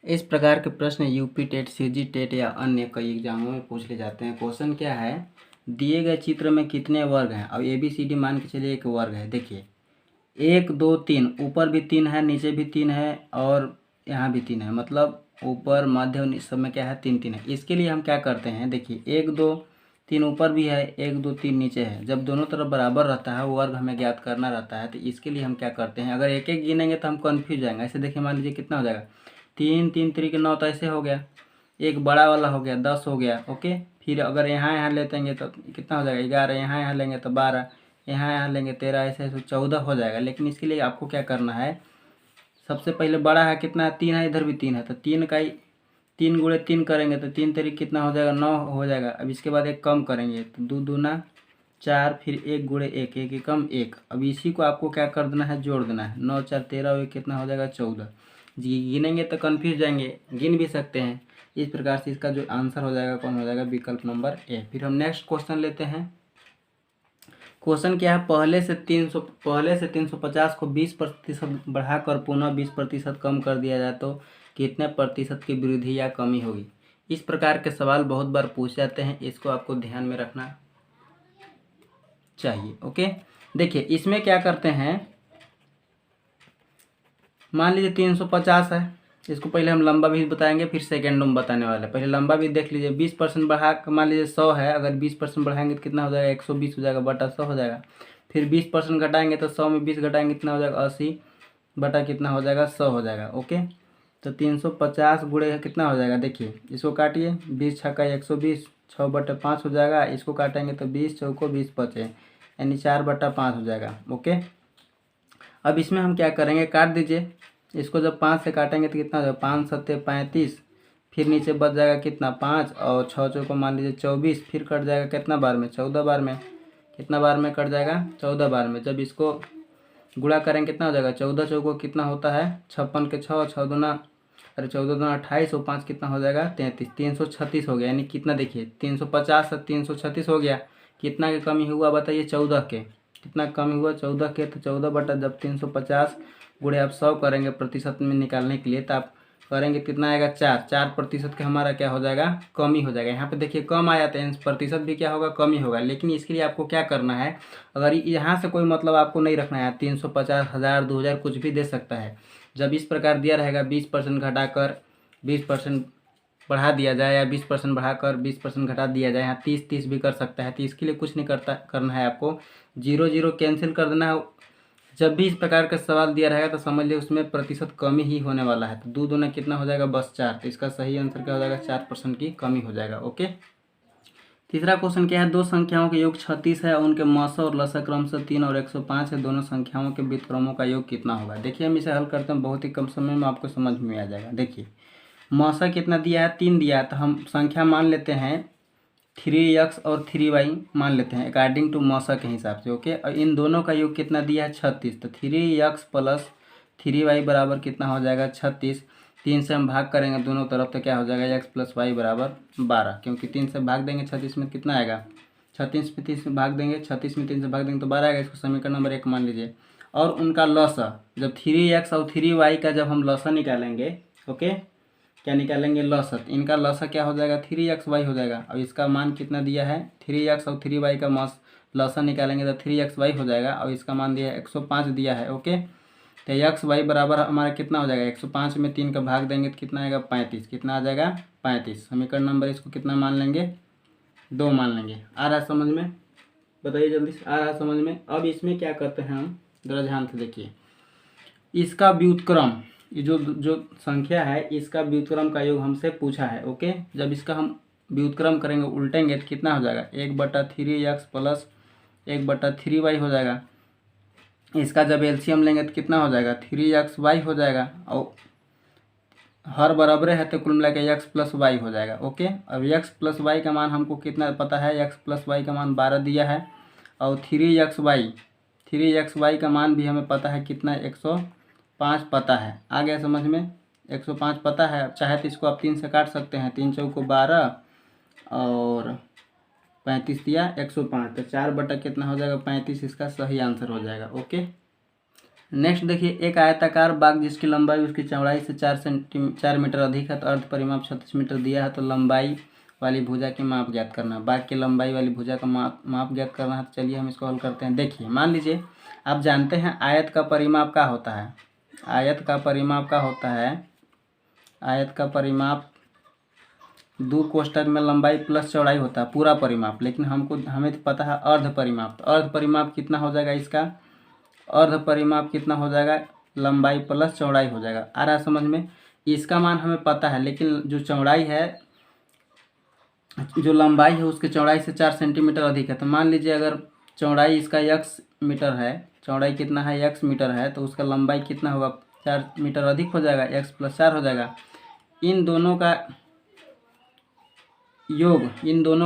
इस प्रकार के प्रश्न यूपी टेट, सीजी टेट या अन्य कई एग्जामों में पूछ ले जाते हैं। क्वेश्चन क्या है, दिए गए चित्र में कितने वर्ग हैं। अब ABCD मान के चलिए एक वर्ग है। देखिए 1 2 3, ऊपर भी 3 है, नीचे भी 3 है और यहाँ भी 3 है, मतलब ऊपर मध्य और सब में क्या है, 3 3 है। इसके लिए हम क्या करते हैं, देखिए 1 2 3 ऊपर भी है, 1 2 3 नीचे है। जब दोनों तरफ बराबर रहता है, वर्ग हमें ज्ञात करना रहता है, तो इसके लिए हम क्या करते हैं, अगर एक एक गिनेंगे तो हम कन्फ्यूज जाएंगे। ऐसे देखिए, मान लीजिए कितना हो जाएगा, 3 3 3 9, तो ऐसे हो गया। एक बड़ा वाला हो गया 10 हो गया। ओके, फिर अगर यहाँ लेते हैं तो कितना हो जाएगा, 11, यहाँ लेंगे तो 12, यहाँ लेंगे 13, ऐसे ऐसे 14 हो जाएगा। लेकिन इसके लिए आपको क्या करना है, सबसे पहले बड़ा है कितना है, 3 है, इधर भी 3 है, तो 3 का ही 3 गुणे 3 करेंगे तो 3 तरीक कितना हो जाएगा, 9 हो जाएगा। अब इसके बाद एक कम करेंगे तो 2 दूना 4, फिर 1 गुणे 1, 1 एकम 1। अब इसी को आपको क्या कर देना है, जोड़ देना है। 9 4 13 और कितना हो जाएगा, 14। जी गिनेंगे तो कन्फ्यूज जाएंगे, गिन भी सकते हैं। इस प्रकार से इसका जो आंसर हो जाएगा, कौन हो जाएगा, विकल्प नंबर ए। फिर हम नेक्स्ट क्वेश्चन लेते हैं। क्वेश्चन क्या है, पहले से 350 को 20% बढ़ाकर पुनः 20% कम कर दिया जाए तो कितने प्रतिशत की वृद्धि या कमी होगी। इस प्रकार के सवाल बहुत बार पूछ जाते हैं, इसको आपको ध्यान में रखना चाहिए। ओके, देखिए इसमें क्या करते हैं, मान लीजिए 350 है, इसको पहले हम लंबा भी बताएंगे, फिर सेकेंड में बताने वाले। पहले लंबा भी देख लीजिए। 20% बढ़ा, मान लीजिए 100 है, अगर 20% बढ़ाएंगे तो कितना हो जाएगा, 120 हो जाएगा, बटा 100 हो जाएगा। फिर 20% घटाएंगे तो 100 में 20 घटाएंगे कितना हो जाएगा, 80, बटा कितना हो जाएगा, 100 हो जाएगा। ओके, तो 350 गुणे कितना हो जाएगा, देखिए इसको काटिए, 20 छक्का 120, 6/5 हो जाएगा। इसको काटेंगे तो 20 चौको 20 बचे, यानी 4/5 हो जाएगा। ओके, अब इसमें हम क्या करेंगे, काट दीजिए। इसको जब 5 से काटेंगे तो कितना हो जाएगा, 5 सत्ते 35, फिर नीचे बच जाएगा कितना, 5, और 6 चौको मान लीजिए 24, फिर कट जाएगा कितना बार में, 14 बार में। कितना बार में कट जाएगा, 14 बार में। जब इसको गुणा करेंगे कितना हो जाएगा, 14 चौको कितना होता है, 56 के 6, 6 दूना, अरे 14 दूना 28, और 5 कितना हो जाएगा, 33, 336 हो गया। यानी कितना, देखिए 350 से 336 हो गया। कितना की कमी हुआ बताइए, 14 के। कितना कमी हुआ, 14 के। तो 14 बटा जब 350 गुणे आप 100 करेंगे प्रतिशत में निकालने के लिए, तो आप करेंगे कितना आएगा, 4% के हमारा क्या हो जाएगा, कमी हो जाएगा। यहाँ पे देखिए कम आया तो प्रतिशत भी क्या होगा, कमी होगा। लेकिन इसके लिए आपको क्या करना है, अगर यहाँ से कोई मतलब आपको नहीं रखना है, 350, 1000, 2000 कुछ भी दे सकता है। जब इस प्रकार दिया रहेगा, 20% घटाकर 20% बढ़ा दिया जाए, या 20% बढ़ाकर 20% घटा दिया जाए, यहाँ 30 30 भी कर सकता है। तो इसके लिए कुछ नहीं करना है आपको, 0 0 कैंसिल कर देना है। जब भी इस प्रकार का सवाल दिया रहेगा तो समझ लिया उसमें प्रतिशत कमी ही होने वाला है। तो 2 दूना कितना हो जाएगा, बस 4। तो इसका सही आंसर क्या हो जाएगा, 4% की कमी हो जाएगा। ओके, तीसरा क्वेश्चन क्या है, दो संख्याओं के योग 36 है, उनके मौसा और लसा क्रम से 3 और 105 है, दोनों संख्याओं के व्युत्क्रमों का योग कितना होगा। देखिए हम इसे हल करते हैं, बहुत ही कम समय में आपको समझ में आ जाएगा। देखिए मौसा कितना दिया है, 3 दिया है, तो हम संख्या मान लेते हैं 3x और 3y मान लेते हैं अकॉर्डिंग टू मौसा के हिसाब से। ओके, और इन दोनों का योग कितना दिया है, 36। तो 3x प्लस 3y बराबर कितना हो जाएगा, 36। 3 से हम भाग करेंगे दोनों तरफ तो क्या हो जाएगा, x प्लस वाई बराबर 12, क्योंकि 3 से भाग देंगे 36 में कितना आएगा, 36 में 3 से भाग देंगे, 36 में 3 से भाग देंगे तो 12 आएगा। इसको समीकरण नंबर 1 मान लीजिए। और उनका लसा, जब 3x और 3y का जब हम लसा निकालेंगे, ओके, क्या निकालेंगे, लसत, इनका लसा क्या हो जाएगा, 3xy हो जाएगा। अब इसका मान कितना दिया है, 3x और 3y का लसा निकालेंगे तो 3xy हो जाएगा। और इसका मान दिया है 105 दिया है। ओके, तो xy बराबर हमारा कितना हो जाएगा, 105 में 3 का भाग देंगे तो कितना आएगा, 35। कितना आ जाएगा, 35। समीकरण नंबर इसको कितना मान लेंगे, 2 मान लेंगे। आ रहा है समझ में, बताइए जल्दी से, आ रहा है समझ में। अब इसमें क्या करते हैं हम, जरा ध्यान से देखिए, इसका व्युत्क्रम, ये जो संख्या है इसका व्युत्क्रम का योग हमसे पूछा है। ओके, जब इसका हम व्युत्क्रम करेंगे, उल्टेंगे तो कितना हो जाएगा, 1/3x प्लस 1/3y हो जाएगा। इसका जब एलसीएम लेंगे तो कितना हो जाएगा, 3xy हो जाएगा। और हर बराबर है तो कुल मिला के x प्लस वाई हो जाएगा। ओके, अब x प्लस वाई का मान हमको कितना पता है, x प्लस वाई का मान 12 दिया है। और 3xy का मान भी हमें पता है कितना, 105 पता है। आ गया समझ में, 105 पता है। चाहे तो इसको आप 3 से काट सकते हैं, 3 चौको 12 और 35 दिया 105, तो 4 बटा कितना हो जाएगा, 35। इसका सही आंसर हो जाएगा। ओके, नेक्स्ट देखिए, एक आयताकार बाग जिसकी लंबाई उसकी चौड़ाई से 4 मीटर अधिक है तो अर्ध परिमाप 36 मीटर दिया है, तो लंबाई वाली भुजा की माप ज्ञात करना। बाग की लंबाई वाली भुजा का माप ज्ञात करना है। तो चलिए हम इसको हल करते हैं। देखिए, मान लीजिए आप जानते हैं आयत का परिमाप क्या होता है। आयत का परिमाप क्या होता है? आयत का परिमाप 2 कोष्ठक में लंबाई प्लस चौड़ाई होता है, पूरा परिमाप। लेकिन हमें तो पता है अर्ध परिमाप। तो अर्ध परिमाप कितना हो जाएगा इसका? अर्ध परिमाप कितना हो जाएगा? लंबाई प्लस चौड़ाई हो जाएगा। आ रहा है समझ में? इसका मान हमें पता है, लेकिन जो चौड़ाई है, जो लंबाई है उसकी चौड़ाई से 4 सेंटीमीटर अधिक है। तो मान लीजिए अगर चौड़ाई इसका x मीटर है, चौड़ाई कितना है? x मीटर है, तो उसका लंबाई कितना होगा? 4 मीटर अधिक हो जाएगा, x + 4 हो जाएगा। इन दोनों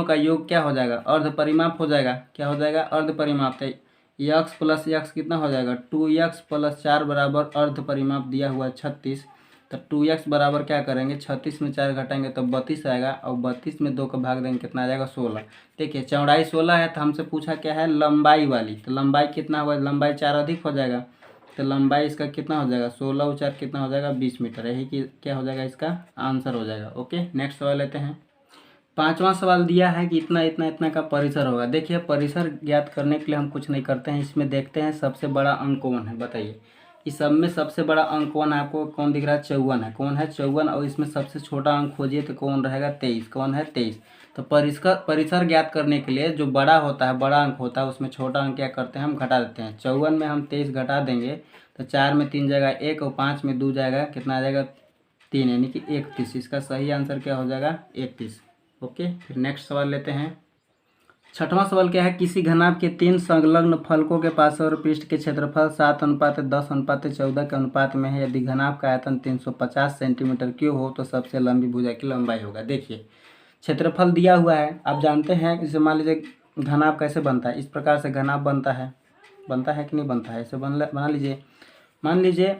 का योग क्या हो जाएगा? अर्ध परिमाप हो जाएगा। क्या हो जाएगा? अर्ध परिमाप। तो x + x कितना हो जाएगा? 2x + 4 बराबर अर्ध परिमाप दिया हुआ 36। तो 2x बराबर क्या करेंगे? 36 में 4 घटाएंगे तो 32 आएगा, और 32 में 2 का भाग देंगे कितना आ जाएगा? 16। देखिए, चौड़ाई 16 है तो हमसे पूछा क्या है? लंबाई वाली। तो लंबाई कितना होगा? लंबाई 4 अधिक हो जाएगा, तो लंबाई इसका कितना हो जाएगा? 16 और 4 कितना हो जाएगा? 20 मीटर। यही कि क्या हो जाएगा? इसका आंसर हो जाएगा। ओके, नेक्स्ट सवाल लेते हैं। 5वां सवाल दिया है कि इतना इतना इतना का परिसर होगा। देखिए, परिसर ज्ञात करने के लिए हम कुछ नहीं करते हैं, इसमें देखते हैं सबसे बड़ा अंक कौन है। बताइए, इस सब में सबसे बड़ा अंक कौन है? आपको कौन दिख रहा है? 54 है। कौन है? 54। और इसमें सबसे छोटा अंक खोजिए तो कौन रहेगा? 23। कौन है? 23। तो परिसर ज्ञात करने के लिए जो बड़ा होता है, बड़ा अंक होता है, उसमें छोटा अंक क्या करते हैं? हम घटा देते हैं। 54 में हम 23 घटा देंगे तो 4 में 3 जाएगा 1, और 5 में 2 जाएगा कितना आ जाएगा? 3, यानी कि 31। इसका सही आंसर क्या हो जाएगा? 31। ओके, फिर नेक्स्ट सवाल लेते हैं। 6वां सवाल क्या है? किसी घनाभ के 3 संलग्न फलकों के पार्श्व पृष्ठ के क्षेत्रफल 7:10:14 के अनुपात में है। यदि घनाभ का आयतन 350 सेंटीमीटर क्यूब हो तो सबसे लंबी भुजा की लंबाई होगा। देखिए, क्षेत्रफल दिया हुआ है, आप जानते हैं। इसे मान लीजिए घनाभ कैसे बनता है? इस प्रकार से घनाभ बनता है कि नहीं बनता है? ऐसे बना लीजिए। मान लीजिए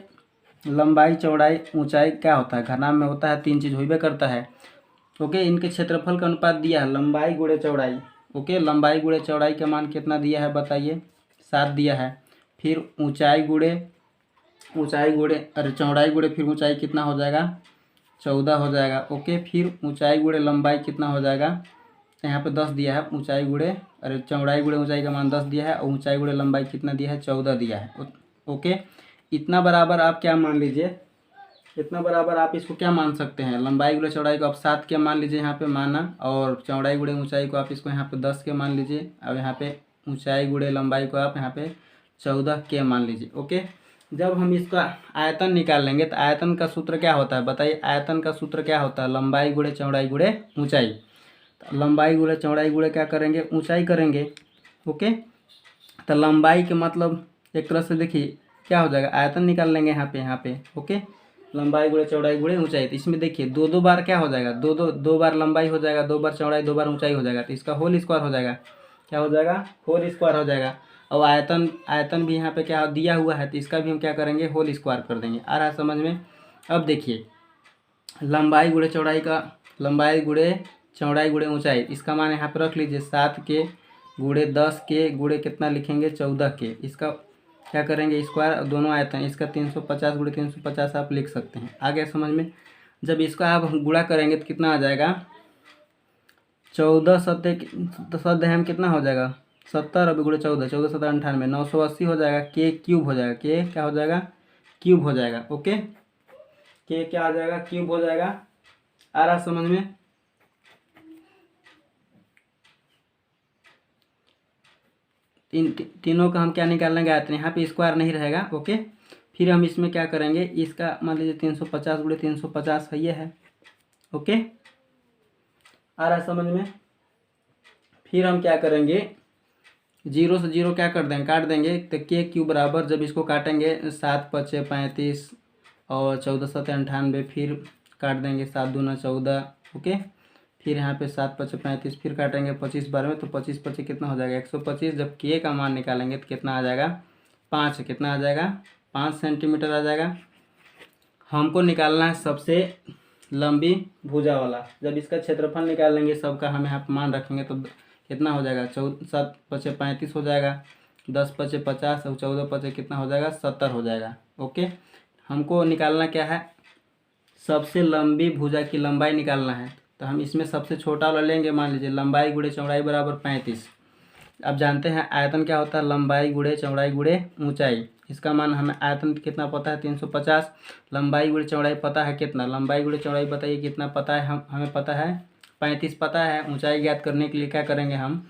लंबाई, चौड़ाई, ऊंचाई क्या होता है? घनाभ में होता है 3 चीज़ होइबे करता है। ओके, इनके क्षेत्रफल का अनुपात दिया है, लंबाई गुणे चौड़ाई। ओके, लंबाई गुणे चौड़ाई का मान कितना दिया है? बताइए, 7 दिया है। फिर चौड़ाई गुणे फिर ऊंचाई कितना हो जाएगा? 14 हो जाएगा। ओके, फिर ऊंचाई गुणे लंबाई कितना हो जाएगा? यहाँ पे 10 दिया है। चौड़ाई गुणे ऊंचाई का मान 10 दिया है, और ऊंचाई गुणे लंबाई कितना दिया है? 14 दिया है। ओके, इतना बराबर आप क्या मान लीजिए? इतना बराबर आप इसको क्या मान सकते हैं? लंबाई गुणे चौड़ाई को आप 7 के मान लीजिए यहाँ पे माना, और चौड़ाई गुणे ऊंचाई को आप इसको यहाँ पे 10 के मान लीजिए, और यहाँ पे ऊंचाई गुणे लंबाई को आप यहाँ पे 14 के मान लीजिए। ओके, जब हम इसका आयतन निकाल लेंगे तो आयतन का सूत्र क्या होता है? बताइए, आयतन का सूत्र क्या होता है? लंबाई गुणे चौड़ाई गुणे ऊंचाई। तो लंबाई गुणे चौड़ाई गुणे क्या करेंगे? ऊंचाई करेंगे। ओके, तो लंबाई के मतलब एक तरह से देखिए क्या हो जाएगा? आयतन निकाल लेंगे यहाँ पे। ओके, लंबाई गुणे चौड़ाई गुणे ऊंचाई। तो इसमें देखिए दो बार क्या हो जाएगा? दो बार लंबाई हो जाएगा, 2 बार चौड़ाई, 2 बार ऊंचाई हो जाएगा। तो इसका होल स्क्वायर हो जाएगा। क्या हो जाएगा? होल स्क्वायर हो जाएगा। और आयतन भी यहाँ पे क्या दिया हुआ है, तो इसका भी हम क्या करेंगे? होल स्क्वायर कर देंगे। आ रहा है समझ में? अब देखिए, लंबाई गुणे चौड़ाई गुणे ऊंचाई, इसका मान यहाँ पे रख लीजिए। 7 के गुणे 10 के गुणे कितना लिखेंगे? 14 के। इसका क्या करेंगे? स्क्वायर, दोनों आयतन। इसका 350 गुणे 350 आप लिख सकते हैं। आगे समझ में? जब इसका आप गुणा करेंगे तो कितना आ जाएगा? 14 सत्ते कितना हो जाएगा? 70, अब गुणे 14, 14 7 98, 980 हो जाएगा। के क्यूब हो जाएगा। के क्या हो जाएगा? क्यूब हो जाएगा। ओके, के क्या आ जाएगा? क्यूब हो जाएगा। आ रहा समझ में? तीनों का हम क्या निकाल लेंगे? आयतन। यहाँ पे स्क्वायर नहीं रहेगा। ओके, फिर हम इसमें क्या करेंगे? इसका मान लीजिए 350 गुणे 350 है, ये है। ओके, आ रहा समझ में? फिर हम क्या करेंगे? 0 से 0 क्या कर देंगे? काट देंगे। तो के क्यूब बराबर, जब इसको काटेंगे 7 × 5 = 35, और 14 × 7 = 98, फिर काट देंगे 7 × 2 = 14। ओके, फिर यहाँ पे 7 × 5 = 35, फिर काटेंगे 25 बार में, तो 25 × 5 कितना हो जाएगा? 125। जब के का मान निकालेंगे तो कितना आ जाएगा? 5। कितना आ जाएगा? 5 सेंटीमीटर आ जाएगा। हमको निकालना है सबसे लंबी भुजा वाला। जब इसका क्षेत्रफल निकाल लेंगे सबका, हम यहाँ पे मान रखेंगे तो कितना हो जाएगा? 7 × 5 = 35 हो जाएगा। 10 पचे 50 और 14 पचे कितना हो जाएगा 70 हो जाएगा। ओके, हमको निकालना क्या है, सबसे लंबी भुजा की लंबाई निकालना है। तो हम इसमें सबसे छोटा वाला लेंगे, मान लीजिए लंबाई गुणे चौड़ाई बराबर 35। अब जानते हैं आयतन क्या होता है, लंबाई गुणे चौड़ाई गुणे ऊंचाई। इसका मान हमें आयतन कितना पता है 350, लंबाई गुणे चौड़ाई पता है कितना, लंबाई गुणे चौड़ाई बताइए कितना पता है, हमें पता है 35 पता है। ऊंचाई ज्ञात करने के लिए क्या करेंगे हम,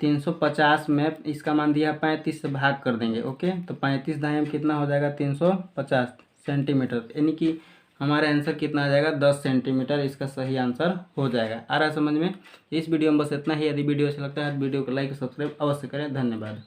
350 में इसका मान दिया 35 से भाग कर देंगे। ओके, तो 35 दाएँ कितना हो जाएगा 350 सेंटीमीटर, यानी कि हमारा आंसर कितना आ जाएगा 10 सेंटीमीटर। इसका सही आंसर हो जाएगा। आ रहा है समझ में। इस वीडियो में बस इतना ही। यदि वीडियो अच्छा लगता है तो वीडियो को लाइक और सब्सक्राइब अवश्य करें। धन्यवाद।